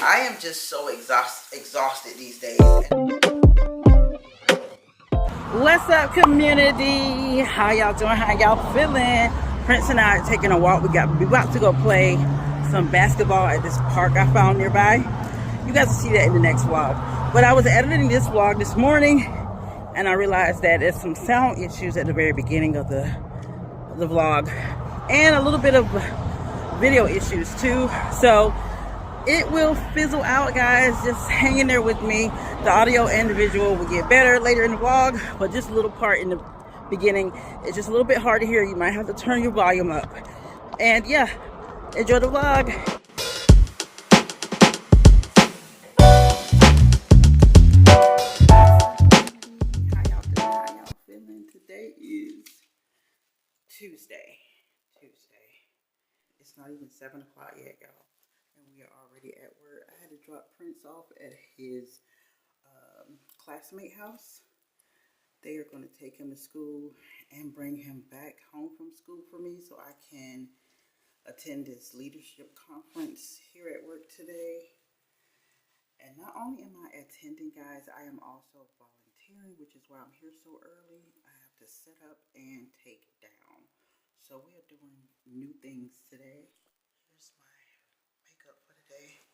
I am just so exhausted these days. What's up, community? How y'all doing? How y'all feeling? Prince and I are taking a walk. We about to go play some basketball at this park I found nearby. You guys will see that in the next vlog. But I was editing this vlog this morning, and I realized that there's some sound issues at the very beginning of the vlog, and a little bit of video issues too. So it will fizzle out, guys. Just hang in there with me. The audio and the visual will get better later in the vlog, but just a little part in the beginning, it's just a little bit hard to hear. You might have to turn your volume up. And yeah, enjoy the vlog. How y'all doing? How y'all feeling? Today is Tuesday. It's not even 7 o'clock yet, y'all, and we are already at work. I had to drop Prince off at his classmate house. They are going to take him to school and bring him back home from school for me so I can attend this leadership conference here at work today. And not only am I attending, guys, I am also volunteering, which is why I'm here so early. I have to set up and take down. So we are doing new things today. Here's my makeup for today.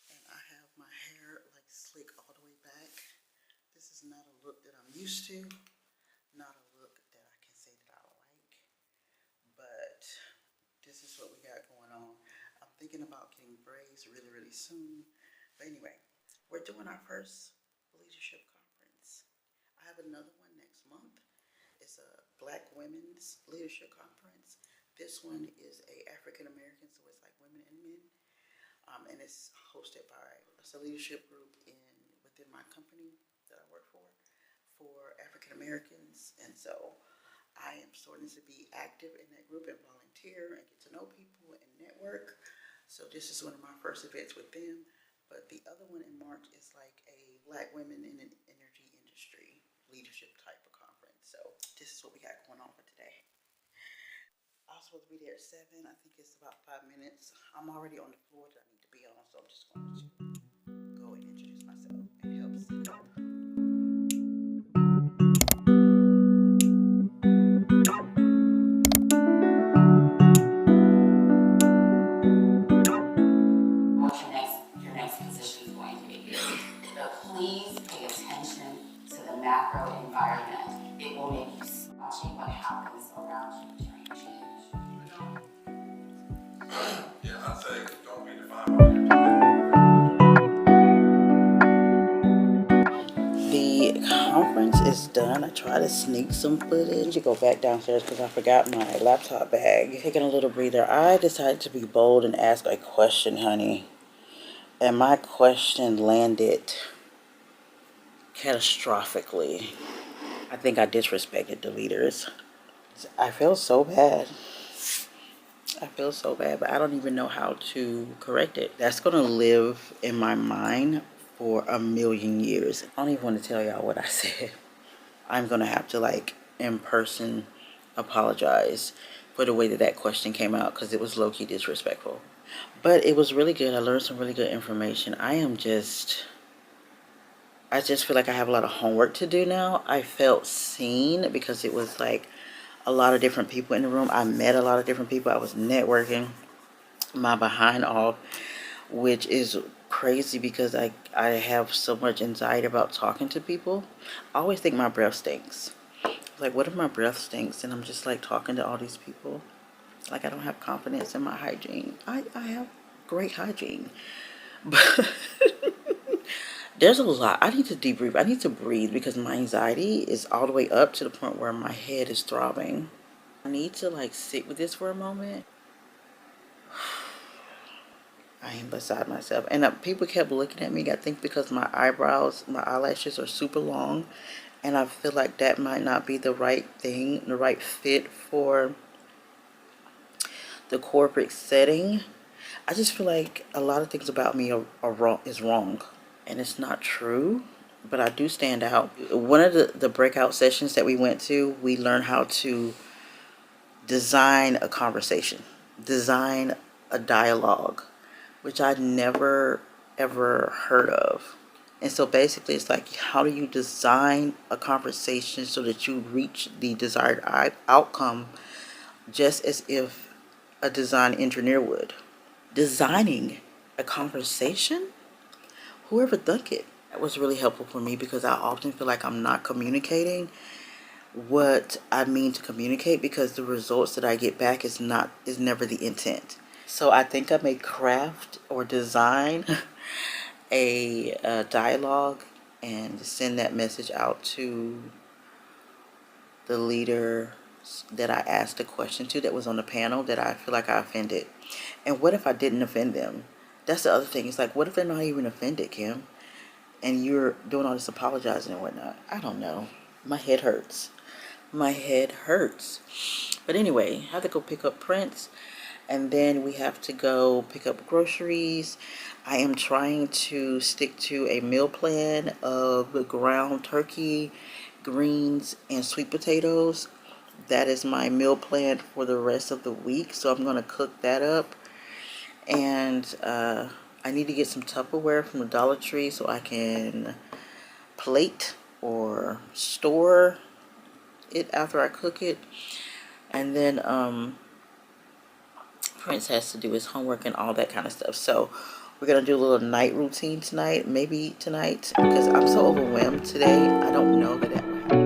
And I have my hair like slick all the way back. This is not a look that I'm used to. Not a look that I can say that I like. But this is what we got going on. I'm thinking about getting braids really, really soon. But anyway, we're doing our first leadership conference. I have another one next month. It's a Black Women's Leadership Conference. This one is a African American, so it's like women and men. And it's hosted by a leadership group within my company that I work for African Americans. And so I am starting to be active in that group and volunteer and get to know people and network. So this is one of my first events with them. But the other one in March is like a Black women in an energy industry leadership type of conference. So this is what we got going on for today. I was supposed to be there at 7. I think it's about 5 minutes. I'm already on the floor that I need to be on, so I'm just going to go and introduce myself and help set up. Your next position is going to be. But please pay attention to the macro environment. It will make you watching what happens around you during change. Yeah, I say don't be defined by The conference is done. I tried to sneak some footage. You go back downstairs because I forgot my laptop bag. Taking a little breather. I decided to be bold and ask a question, honey. And my question landed catastrophically. I think I disrespected the leaders. I feel so bad. But I don't even know how to correct it. That's going to live in my mind for a million years. I don't even want to tell y'all what I said. I'm going to have to, like, in person apologize for the way that question came out because it was low-key disrespectful. But it was really good. I learned some really good information. I just feel like I have a lot of homework to do now. I felt seen because it was like a lot of different people in the room. I met a lot of different people. I was networking my behind off, which is crazy because I have so much anxiety about talking to people. I always think my breath stinks. Like, what if my breath stinks and I'm just like talking to all these people? Like, I don't have confidence in my hygiene. I have great hygiene. But there's a lot. I need to debrief. I need to breathe because my anxiety is all the way up to the point where my head is throbbing. I need to like sit with this for a moment. I am beside myself. And people kept looking at me, I think because my eyelashes are super long. And I feel like that might not be the right thing, the right fit for the corporate setting. I just feel like a lot of things about me is wrong. And it's not true, but I do stand out. One of the breakout sessions that we went to, we learned how to design a conversation, design a dialogue which I never ever heard of. And so basically it's like, how do you design a conversation so that you reach the desired outcome just as if a design engineer would? Designing a conversation? Whoever thunk it? That was really helpful for me because I often feel like I'm not communicating what I mean to communicate, because the results that I get back is never the intent. So I think I may craft or design a dialogue and send that message out to the leader that I asked a question to, that was on the panel, that I feel like I offended. And what if I didn't offend them? That's the other thing. It's like, what if they're not even offended, Kim? And you're doing all this apologizing and whatnot. I don't know. My head hurts. My head hurts. But anyway, I have to go pick up Prince. And then we have to go pick up groceries. I am trying to stick to a meal plan of ground turkey, greens, and sweet potatoes. That is my meal plan for the rest of the week. So I'm going to cook that up. And I need to get some Tupperware from the Dollar Tree so I can plate or store it after I cook it. And then Prince has to do his homework and all that kind of stuff. So we're going to do a little night routine tonight. Maybe tonight, because I'm so overwhelmed today. I don't know that will happen.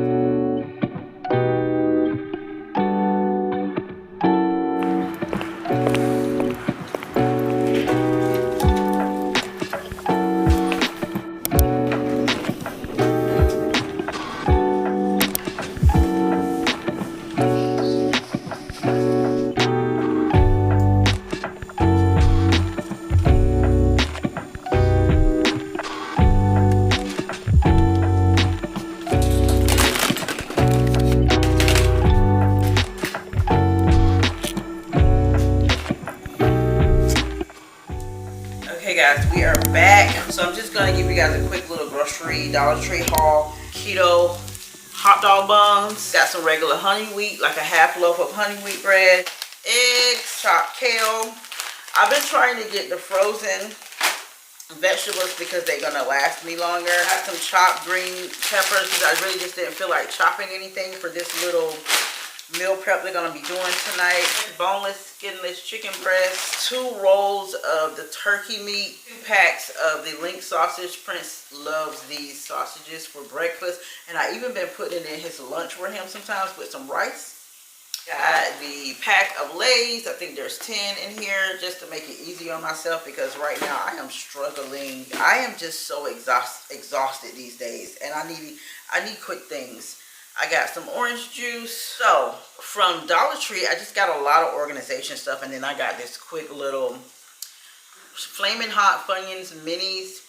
Okay guys, we are back. So I'm just gonna give you guys a quick little grocery Dollar Tree haul. Keto hot dog buns. Got some regular honey wheat, like a half loaf of honey wheat bread. Eggs, chopped kale. I've been trying to get the frozen vegetables because they're gonna last me longer. I have some chopped green peppers because I really just didn't feel like chopping anything for this little meal prep they're gonna be doing tonight. Boneless, skinless chicken breast, 2 rolls of the turkey meat, 2 packs of the link sausage. Prince loves these sausages for breakfast, and I even been putting it in his lunch for him sometimes with some rice. Got the pack of Lay's. I think there's 10 in here, just to make it easier on myself, because right now I am struggling. I am just so exhausted these days, and I need quick things. I got some orange juice. So from Dollar Tree, I just got a lot of organization stuff, and then I got this quick little Flaming Hot Funyuns minis.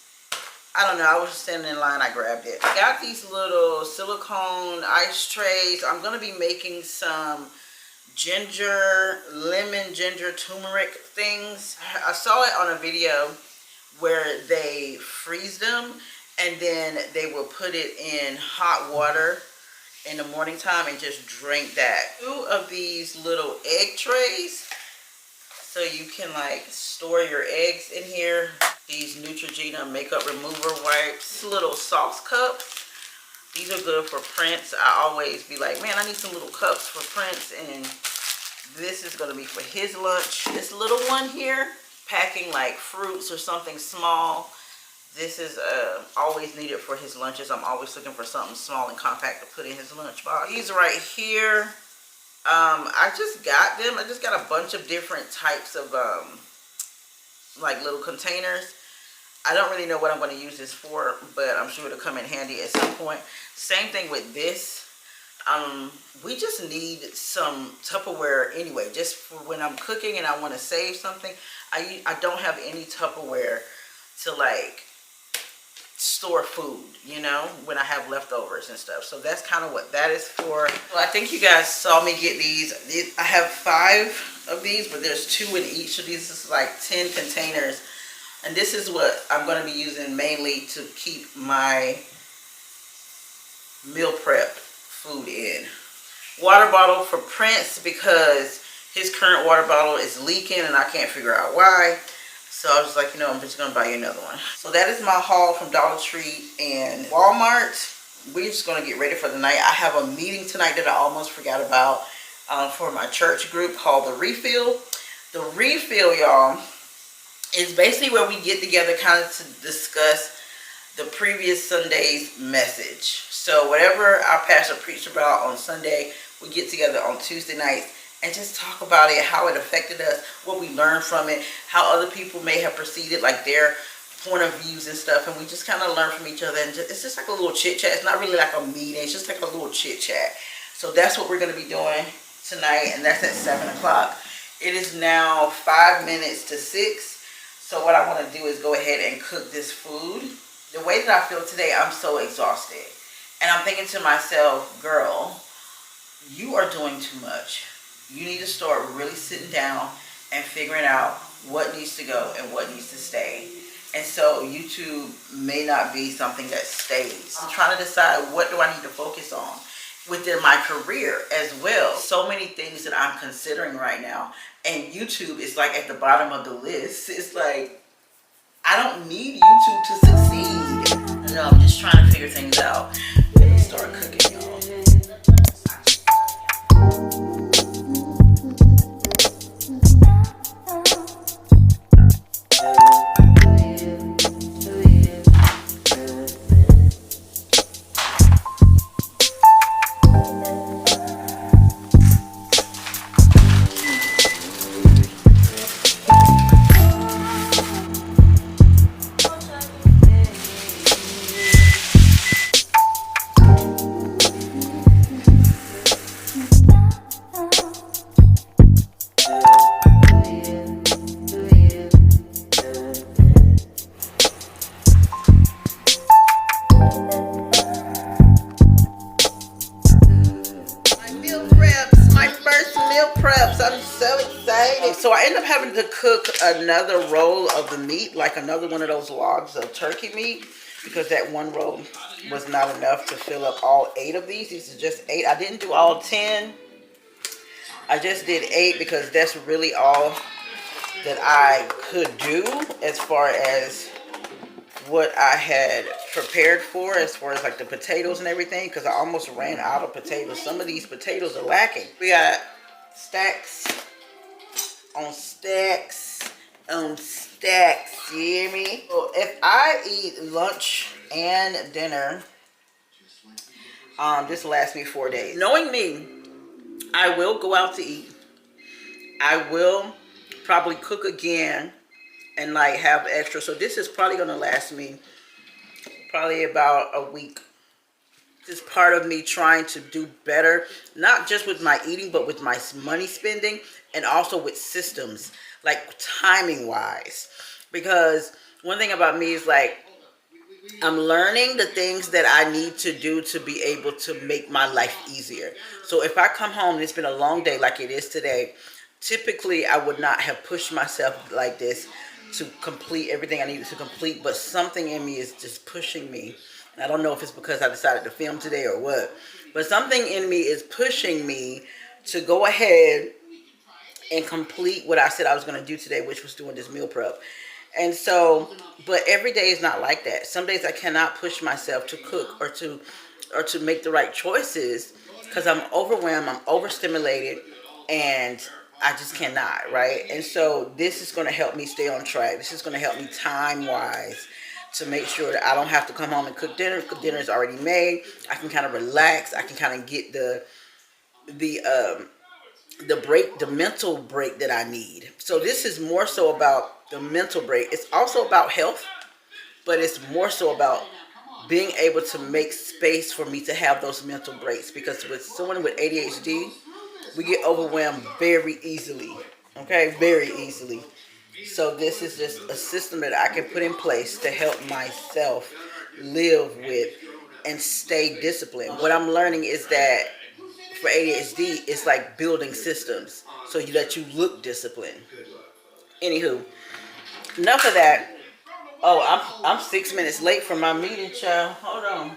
I don't know, I was just standing in line, I grabbed it. I got these little silicone ice trays. I'm gonna be making some lemon ginger turmeric things. I saw it on a video where they freeze them and then they will put it in hot water in the morning time and just drink that. 2 of these little egg trays, so you can like store your eggs in here. These Neutrogena makeup remover wipes. Little sauce cups. These are good for Prince. I always be like, man, I need some little cups for Prince, and this is gonna be for his lunch. This little one here, packing like fruits or something small. This is always needed for his lunches. I'm always looking for something small and compact to put in his lunchbox. These right here, I just got them. I just got a bunch of different types of like little containers. I don't really know what I'm going to use this for, but I'm sure it'll come in handy at some point. Same thing with this. We just need some Tupperware anyway, just for when I'm cooking and I want to save something. I don't have any Tupperware to like store food, you know, when I have leftovers and stuff. So that's kind of what that is for. Well, I think you guys saw me get these. I have 5 of these, but there's 2 in each of these. This is like 10 containers. And this is what I'm going to be using mainly to keep my meal prep food in. Water bottle for Prince because his current water bottle is leaking and I can't figure out why. So I was like, you know, I'm just gonna buy you another one. So that is my haul from Dollar Tree and Walmart. We're just gonna get ready for the night. I have a meeting tonight that I almost forgot about for my church group called The Refill. The Refill, y'all, is basically where we get together kind of to discuss the previous Sunday's message. So whatever our pastor preached about on Sunday, we get together on Tuesday nights and just talk about it, how it affected us, what we learned from it, how other people may have perceived it, like their point of views and stuff, and we just kind of learn from each other. And it's just like a little chit chat. It's not really like a meeting. It's just like a little chit chat. So that's what we're going to be doing tonight, and that's at 7 o'clock. It is now 5 minutes to 6. So what I want to do is go ahead and cook this food. The way that I feel today, I'm so exhausted. And I'm thinking to myself, girl, you are doing too much. You need to start really sitting down and figuring out what needs to go and what needs to stay. And so YouTube may not be something that stays. I'm trying to decide, what do I need to focus on within my career as well. So many things that I'm considering right now. And YouTube is like at the bottom of the list. It's like, I don't need YouTube to succeed. No, I'm just trying to figure things out. Let me start cooking, y'all. So I end up having to cook another roll of the meat, like another one of those logs of turkey meat, because that one roll was not enough to fill up all 8 of these. These are just 8. I didn't do all 10. I just did 8 because that's really all that I could do as far as what I had prepared for, as far as like the potatoes and everything, because I almost ran out of potatoes. Some of these potatoes are lacking. We got stacks on stacks on stacks, you hear me? So if I eat lunch and dinner, this lasts me 4 days. Knowing me, I will go out to eat. I will probably cook again and like have extra. So this is probably gonna last me probably about a week. This is part of me trying to do better, not just with my eating, but with my money spending, and also with systems, like timing wise. Because one thing about me is like, I'm learning the things that I need to do to be able to make my life easier. So if I come home and it's been a long day like it is today, typically I would not have pushed myself like this to complete everything I needed to complete, but something in me is just pushing me. And I don't know if it's because I decided to film today or what, but something in me is pushing me to go ahead and complete what I said I was going to do today, which was doing this meal prep. And so, but every day is not like that. Some days I cannot push myself to cook or to make the right choices because I'm overwhelmed, I'm overstimulated, and I just cannot, right? And so this is going to help me stay on track. This is going to help me time-wise to make sure that I don't have to come home and cook dinner. Dinner is already made. I can kind of relax. I can kind of get the break, the mental break that I need. So this is more so about the mental break. It's also about health, but it's more so about being able to make space for me to have those mental breaks. Because with someone with ADHD, we get overwhelmed very easily. Okay, very easily. So this is just a system that I can put in place to help myself live with and stay disciplined. What I'm learning is that for ADHD, it's like building systems so that you look disciplined. Anywho, enough of that. Oh, I'm 6 minutes late for my meeting, child. Hold on.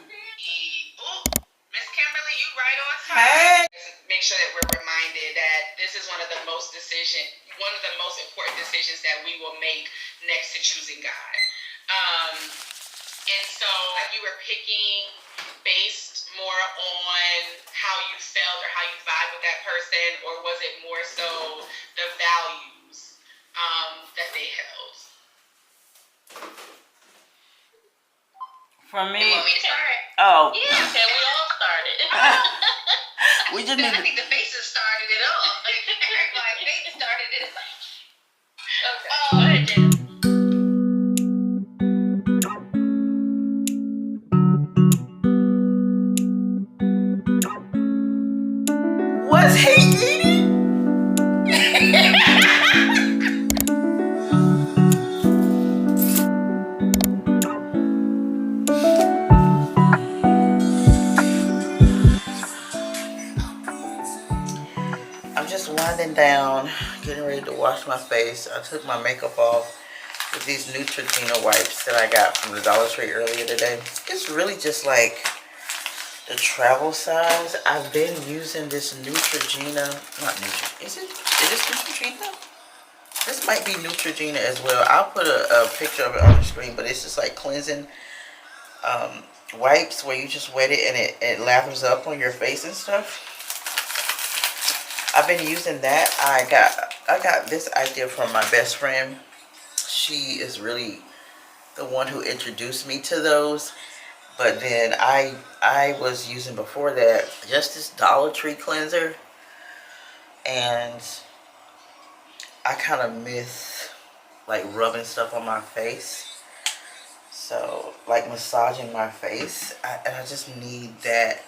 Miss Kimberly, you right on time. Hey. Make sure that we're reminded that this is one of the most important decisions that we will make, next to choosing God. And so you were picking based more on how you felt or how you vibe with that person, or was it more so the values that they held? For me, You want me to start? oh, Yeah, okay, we all started. we just need I to. think the faces started it all. Everybody, face started it. Okay. Go ahead, Jen. Was he eating? I'm just winding down, getting ready to wash my face. I took my makeup off with these Neutrogena wipes that I got from the Dollar Tree earlier today. It's really just like the travel size. I've been using this Neutrogena, not Neutrogena, is this Neutrogena? This might be Neutrogena as well. I'll put a picture of it on the screen, but it's just like cleansing wipes where you just wet it and it lathers up on your face and stuff. I've been using that. I got this idea from my best friend. She is really the one who introduced me to those. But then I was using before that just this Dollar Tree cleanser, and I kind of miss like rubbing stuff on my face. So like massaging my face, and I just need that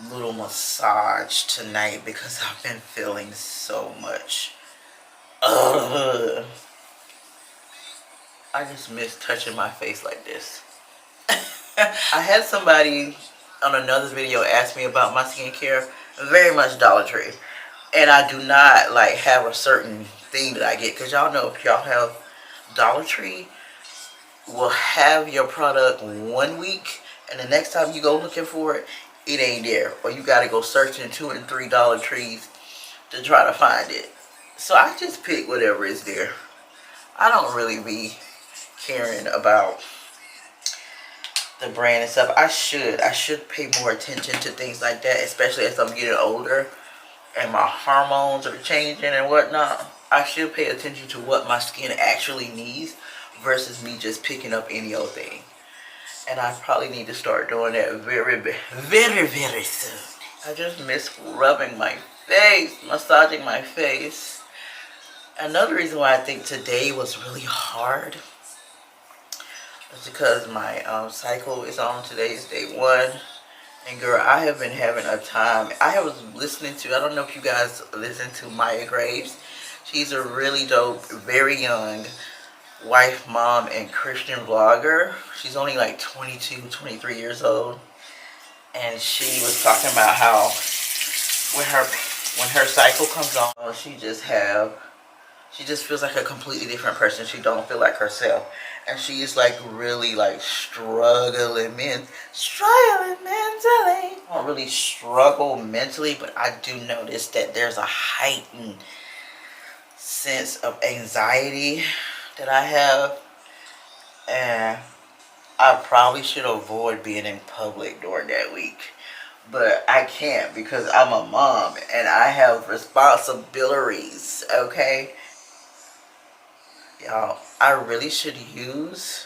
little massage tonight because I've been feeling so much. I just miss touching my face like this. I had somebody on another video ask me about my skincare, very much Dollar Tree. And I do not like have a certain thing that I get, because y'all know if y'all have Dollar Tree will have your product 1 week, and the next time you go looking for it, it ain't there, or you got to go searching $2 and $3 Dollar Trees to try to find it. So I just pick whatever is there. I don't really be caring about the brand and stuff. I should pay more attention to things like that, especially as I'm getting older and my hormones are changing and whatnot. I should pay attention to what my skin actually needs versus me just picking up any old thing. And I probably need to start doing that very, very, very soon. I just miss rubbing my face, massaging my face. Another reason why I think today was really hard is because my cycle is on. Today is day 1. And girl, I have been having a time. I was listening to, I don't know if you guys listen to Maya Graves. She's a really dope, very young wife, mom, and Christian vlogger. She's only like 22, 23 years old. And she was talking about how when her cycle comes on, she just feels like a completely different person. She don't feel like herself. And she is like really like struggling mentally. I don't really struggle mentally, but I do notice that there's a heightened sense of anxiety that I have. And I probably should avoid being in public during that week. But I can't because I'm a mom and I have responsibilities, okay? Y'all, I really should use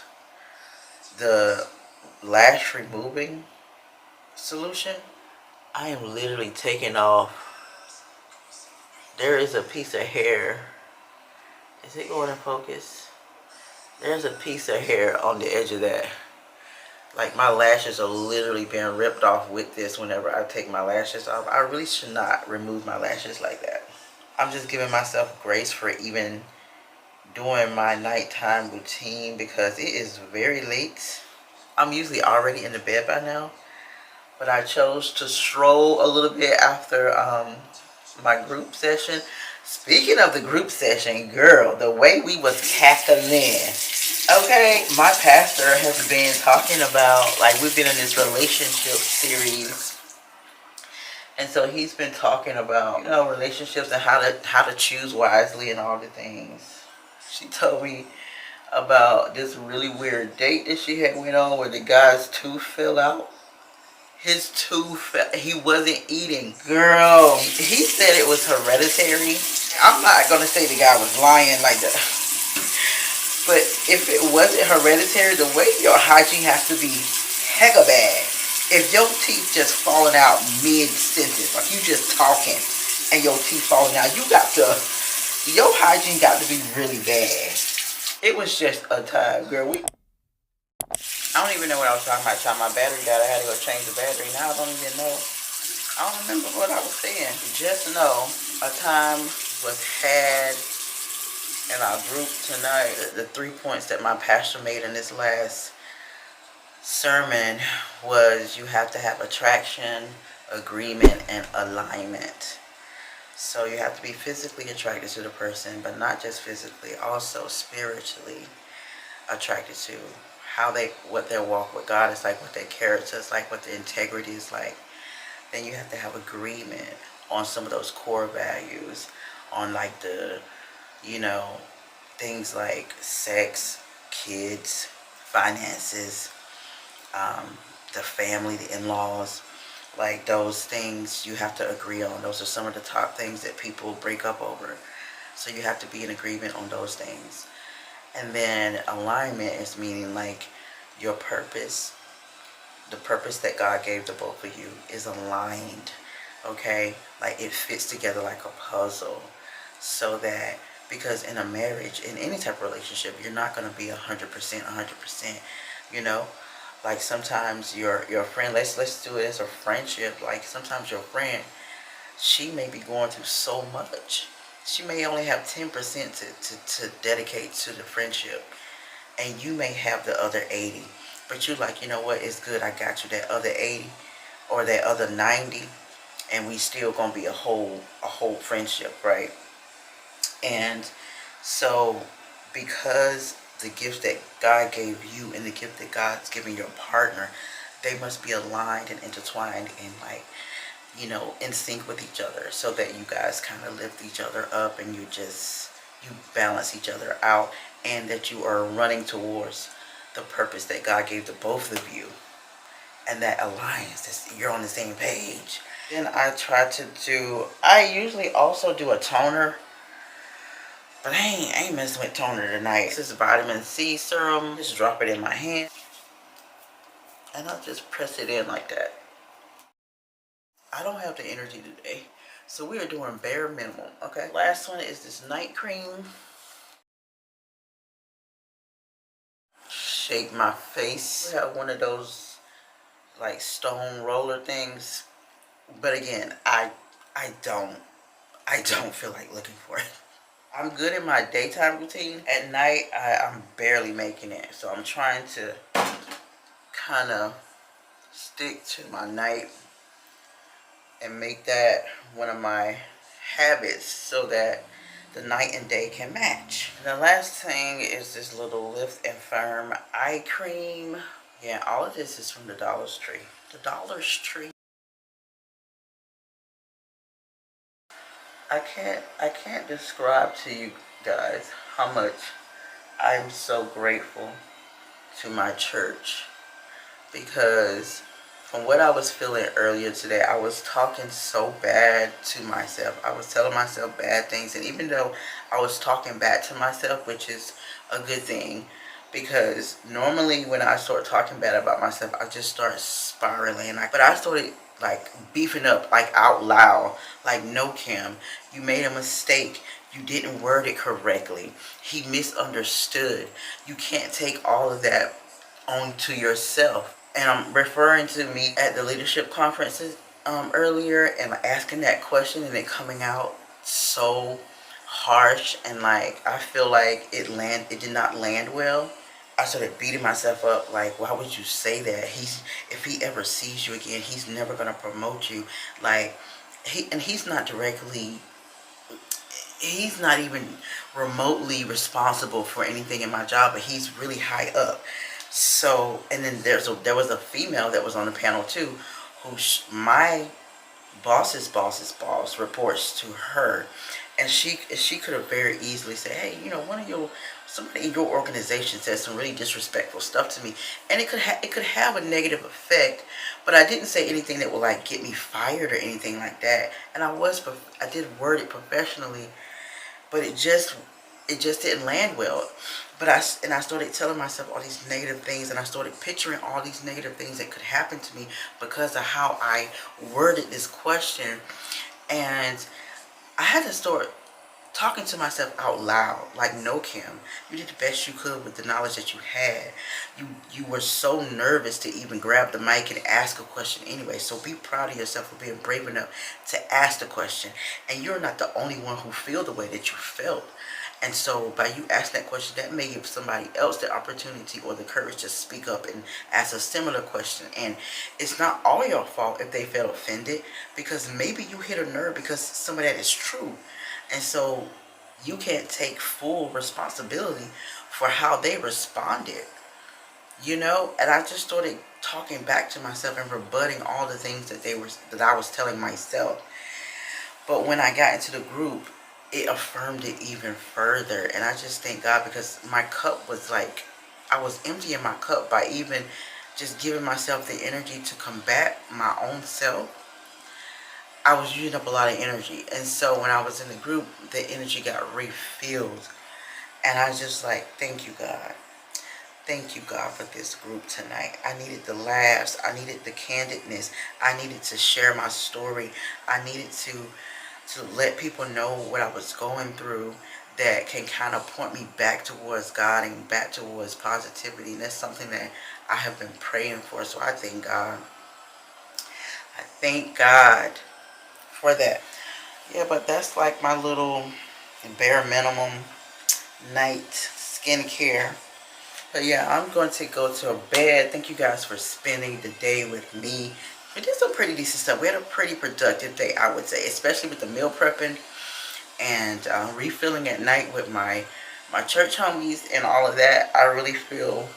the lash removing solution. I am literally taking off. There is a piece of hair. Is it going in focus? There's a piece of hair on the edge of that. Like my lashes are literally being ripped off with this whenever I take my lashes off. I really should not remove my lashes like that. I'm just giving myself grace for even doing my nighttime routine because it is very late. I'm usually already in the bed by now, but I chose to stroll a little bit after my group session. Speaking of the group session, girl, the way we was cackling. Okay, my pastor has been talking about, like, we've been in this relationship series, and so he's been talking about, you know, relationships and how to choose wisely and all the things. She told me about this really weird date that she had went on where the guy's tooth fell out. His tooth, he wasn't eating. Girl, he said it was hereditary. I'm not gonna say the guy was lying like that. But if it wasn't hereditary, the way your hygiene has to be hecka bad. If your teeth just falling out mid-sentence, like you just talking and your teeth falling out, your hygiene got to be really bad. It was just a time, girl. I don't even know what I was talking about. My battery died. I had to go change the battery. Now I don't even know. I don't remember what I was saying. Just know a time was had in our group tonight. The 3 points that my pastor made in this last sermon was you have to have attraction, agreement, and alignment. So you have to be physically attracted to the person, but not just physically, also spiritually attracted to what their walk with God is like, what their character is like, what their integrity is like. Then you have to have agreement on some of those core values, on like the, things like sex, kids, finances, the family, the in-laws. Like those things you have to agree on. Those are some of the top things that people break up over. So you have to be in agreement on those things. And then alignment is meaning like your purpose, the purpose that God gave to both of you is aligned. Okay? Like it fits together like a puzzle. So that, because in a marriage, in any type of relationship, you're not going to be 100%, like sometimes your friend, let's do it as a friendship. Like sometimes your friend, she may be going through so much. She may only have 10% to dedicate to the friendship, and you may have the other 80. But you're like, you know what? It's good. I got you that other 80 or that other 90, and we still gonna be a whole friendship, right? And so, because the gift that God gave you and the gift that God's giving your partner, they must be aligned and intertwined and like, in sync with each other, so that you guys kind of lift each other up and you balance each other out, and that you are running towards the purpose that God gave to both of you, and that alliance, you're on the same page. Then I usually also do a toner. But I ain't messing with toner tonight. This is vitamin C serum. Just drop it in my hand. And I'll just press it in like that. I don't have the energy today. So we are doing bare minimum, okay? Last one is this night cream. Shake my face. I have one of those like stone roller things. But again, I don't feel like looking for it. I'm good in my daytime routine. At night, I'm barely making it. So I'm trying to kind of stick to my night and make that one of my habits so that the night and day can match. And the last thing is this little Lift and Firm eye cream. Yeah, all of this is from the Dollar Tree. The Dollar Tree. I can't describe to you guys how much I'm so grateful to my church, because from what I was feeling earlier today, I was talking so bad to myself. I was telling myself bad things, and even though I was talking bad to myself, which is a good thing, because normally when I start talking bad about myself, I just start spiraling. But I started like beefing up like out loud, like, no, Kim, you made a mistake. You didn't word it correctly. He misunderstood. You can't take all of that onto yourself. And I'm referring to me at the leadership conferences earlier, and asking that question and it coming out so harsh, and like I feel like it did not land well. I started beating myself up, like, why would you say that? If he ever sees you again, he's never gonna promote you. Like, he's not even remotely responsible for anything in my job, but he's really high up. So, and then there was a female that was on the panel too, who my boss's reports to her, and she could have very easily said, hey, one of your somebody in your organization said some really disrespectful stuff to me, and it could have a negative effect, but I didn't say anything that would like get me fired or anything like that. And I did word it professionally, but it just didn't land well. But I started telling myself all these negative things, and I started picturing all these negative things that could happen to me because of how I worded this question. And I had to start talking to myself out loud, like, no, Kim, you did the best you could with the knowledge that you had. You were so nervous to even grab the mic and ask a question anyway, so be proud of yourself for being brave enough to ask the question. And you're not the only one who feel the way that you felt. And so by you asking that question, that may give somebody else the opportunity or the courage to speak up and ask a similar question. And it's not all your fault if they felt offended, because maybe you hit a nerve because some of that is true. And so you can't take full responsibility for how they responded, you know? And I just started talking back to myself and rebutting all the things that I was telling myself. But when I got into the group, it affirmed it even further. And I just thank God, because my cup was like, I was emptying my cup by even just giving myself the energy to combat my own self. I was using up a lot of energy. And so when I was in the group, the energy got refilled. And I was just like, thank you, God. Thank you, God, for this group tonight. I needed the laughs. I needed the candidness. I needed to share my story. I needed to let people know what I was going through, that can kind of point me back towards God and back towards positivity. And that's something that I have been praying for. So I thank God. I thank God for that. Yeah, but that's like my little bare minimum night skincare. But yeah, I'm going to go to bed. Thank you guys for spending the day with me. We did some pretty decent stuff. We had a pretty productive day, I would say, especially with the meal prepping and refilling at night with my church homies and all of that. I really feel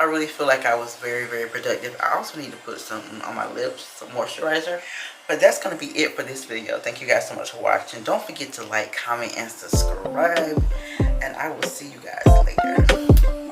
like I was very, very productive. I also need to put something on my lips, some moisturizer. But that's going to be it for this video. Thank you guys so much for watching. Don't forget to like, comment, and subscribe. And I will see you guys later.